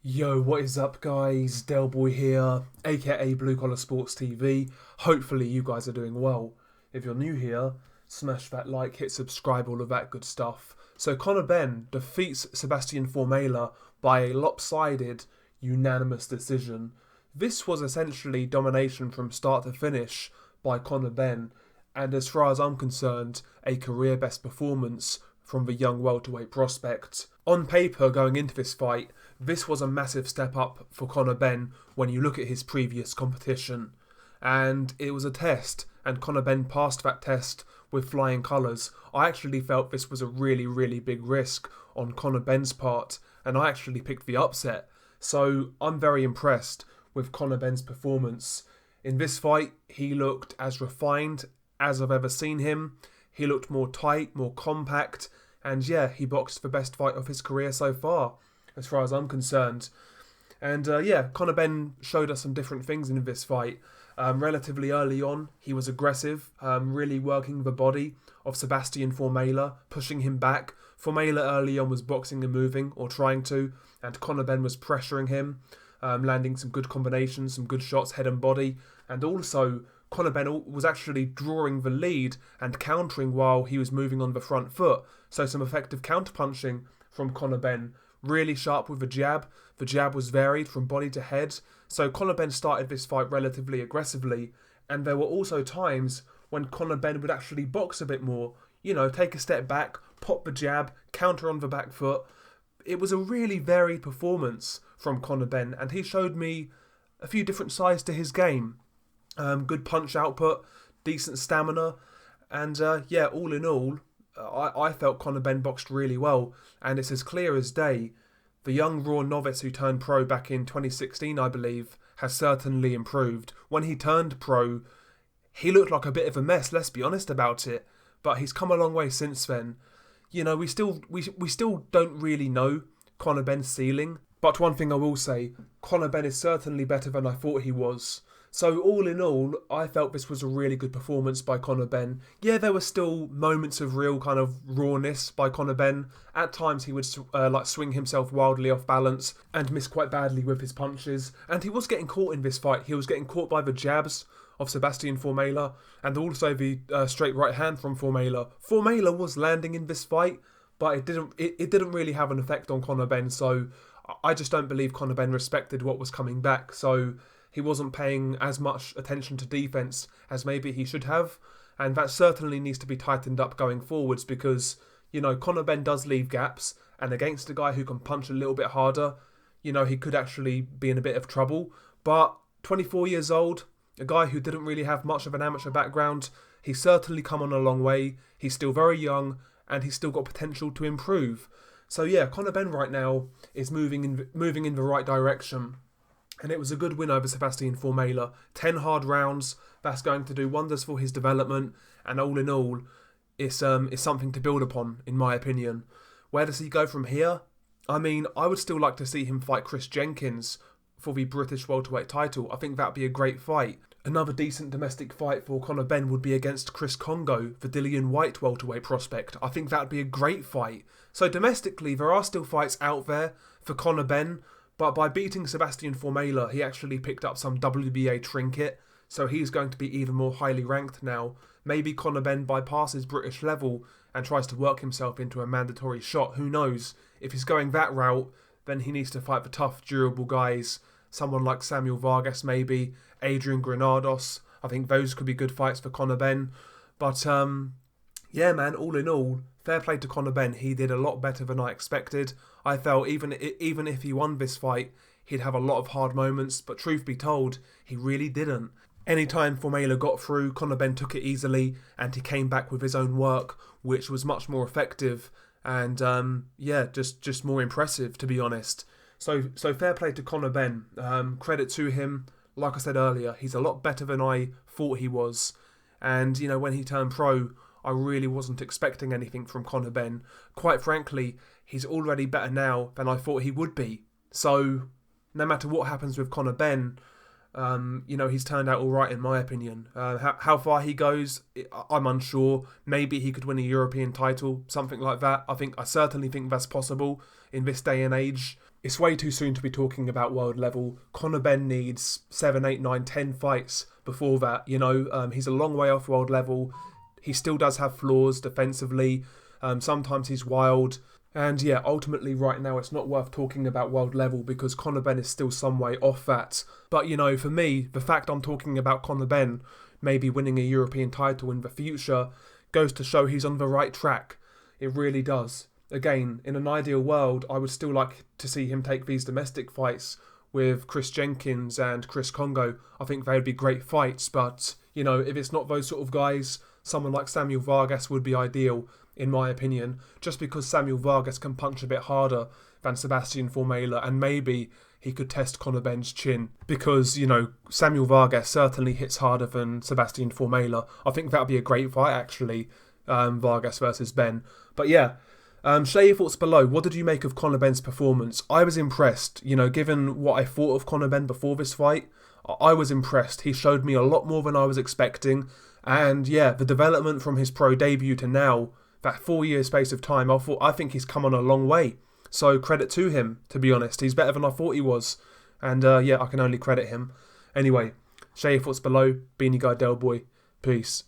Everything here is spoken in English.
Yo, what is up guys? Delboy here, aka Blue Collar Sports TV. Hopefully you guys are doing well. If you're new here, smash that like, hit subscribe, all of that good stuff. So Conor Benn defeats Sebastian Formella by a lopsided, unanimous decision. This was essentially domination from start to finish by Conor Benn, and as far as I'm concerned, a career best performance from the young welterweight prospect. On paper, going into this fight, this was a massive step up for Conor Benn when you look at his previous competition. And it was a test, and Conor Benn passed that test with flying colours. I actually felt this was a really big risk on Conor Benn's part, and I actually picked the upset. So I'm very impressed with Conor Benn's performance. In this fight, he looked as refined as I've ever seen him. He looked more tight, more compact, and yeah, he boxed the best fight of his career so far, as far as I'm concerned. And Conor Benn showed us some different things in this fight. Relatively early on, he was aggressive, really working the body of Sebastian Formella, pushing him back. Formella early on was boxing and moving, or trying to, and Conor Benn was pressuring him, landing some good combinations, some good shots, head and body, and also Conor Benn was actually drawing the lead and countering while he was moving on the front foot. So some effective counterpunching from Conor Benn. Really sharp with the jab. The jab was varied from body to head. So Conor Benn started this fight relatively aggressively. And there were also times when Conor Benn would actually box a bit more. You know, take a step back, pop the jab, counter on the back foot. It was a really varied performance from Conor Benn. And he showed me a few different sides to his game. Good punch output, decent stamina, and all in all, I felt Conor Benn boxed really well, and it's as clear as day. The young raw novice who turned pro back in 2016, I believe, has certainly improved. When he turned pro, he looked like a bit of a mess, let's be honest about it, but he's come a long way since then. You know, we still don't really know Conor Benn's ceiling, but one thing I will say, Conor Benn is certainly better than I thought he was. So all in all, I felt this was a really good performance by Conor Benn. Yeah, there were still moments of real kind of rawness by Conor Benn. At times he would swing himself wildly off balance and miss quite badly with his punches. And he was getting caught in this fight. He was getting caught by the jabs of Sebastian Formella and also the straight right hand from Formella. Formella was landing in this fight, but it didn't really have an effect on Conor Benn. So I just don't believe Conor Benn respected what was coming back. So he wasn't paying as much attention to defence as maybe he should have. And that certainly needs to be tightened up going forwards because, you know, Conor Benn does leave gaps. And against a guy who can punch a little bit harder, you know, he could actually be in a bit of trouble. But 24 years old, a guy who didn't really have much of an amateur background, he's certainly come on a long way. He's still very young and he's still got potential to improve. So yeah, Conor Benn right now is moving in the right direction. And it was a good win over Sebastian Formella. 10 hard rounds. That's going to do wonders for his development. And all in all, it's something to build upon, in my opinion. Where does he go from here? I mean, I would still like to see him fight Chris Jenkins for the British welterweight title. I think that would be a great fight. Another decent domestic fight for Conor Benn would be against Chris Congo, the Dillian Whyte welterweight prospect. I think that would be a great fight. So domestically, there are still fights out there for Conor Benn. But by beating Sebastian Formella, he actually picked up some WBA trinket, so he's going to be even more highly ranked now. Maybe Conor Benn bypasses British level and tries to work himself into a mandatory shot. Who knows? If he's going that route, then he needs to fight the tough, durable guys. Someone like Samuel Vargas maybe, Adrian Granados. I think those could be good fights for Conor Benn. But yeah, man, all in all, fair play to Conor Benn. He did a lot better than I expected. I felt even if he won this fight, he'd have a lot of hard moments. But truth be told, he really didn't. Anytime Formella got through, Conor Benn took it easily and he came back with his own work, which was much more effective and just more impressive, to be honest. So fair play to Conor Benn. Credit to him. Like I said earlier, he's a lot better than I thought he was. And, you know, when he turned pro, I really wasn't expecting anything from Conor Benn. Quite frankly, he's already better now than I thought he would be. So, no matter what happens with Conor Benn, he's turned out all right in my opinion. How far he goes, I'm unsure. Maybe he could win a European title, something like that. I certainly think that's possible in this day and age. It's way too soon to be talking about world level. Conor Benn needs 7, 8, 9, 10 fights before that. He's a long way off world level. He still does have flaws defensively. Sometimes he's wild. And yeah, ultimately right now it's not worth talking about world level because Conor Benn is still some way off that. But for me, the fact I'm talking about Conor Benn maybe winning a European title in the future goes to show he's on the right track. It really does. Again, in an ideal world, I would still like to see him take these domestic fights with Chris Jenkins and Chris Congo. I think they would be great fights, but, if it's not those sort of guys, someone like Samuel Vargas would be ideal, in my opinion, just because Samuel Vargas can punch a bit harder than Sebastian Formella, and maybe he could test Conor Benn's chin, because, Samuel Vargas certainly hits harder than Sebastian Formella. I think that would be a great fight, actually, Vargas versus Benn. But yeah, share your thoughts below. What did you make of Conor Benn's performance? I was impressed. Given what I thought of Conor Benn before this fight, I was impressed. He showed me a lot more than I was expecting. And yeah, the development from his pro debut to now, that 4-year space of time, I think he's come on a long way. So credit to him, to be honest. He's better than I thought he was. And yeah, I can only credit him. Anyway, share your thoughts below. Beanie Guy Del Boy. Peace.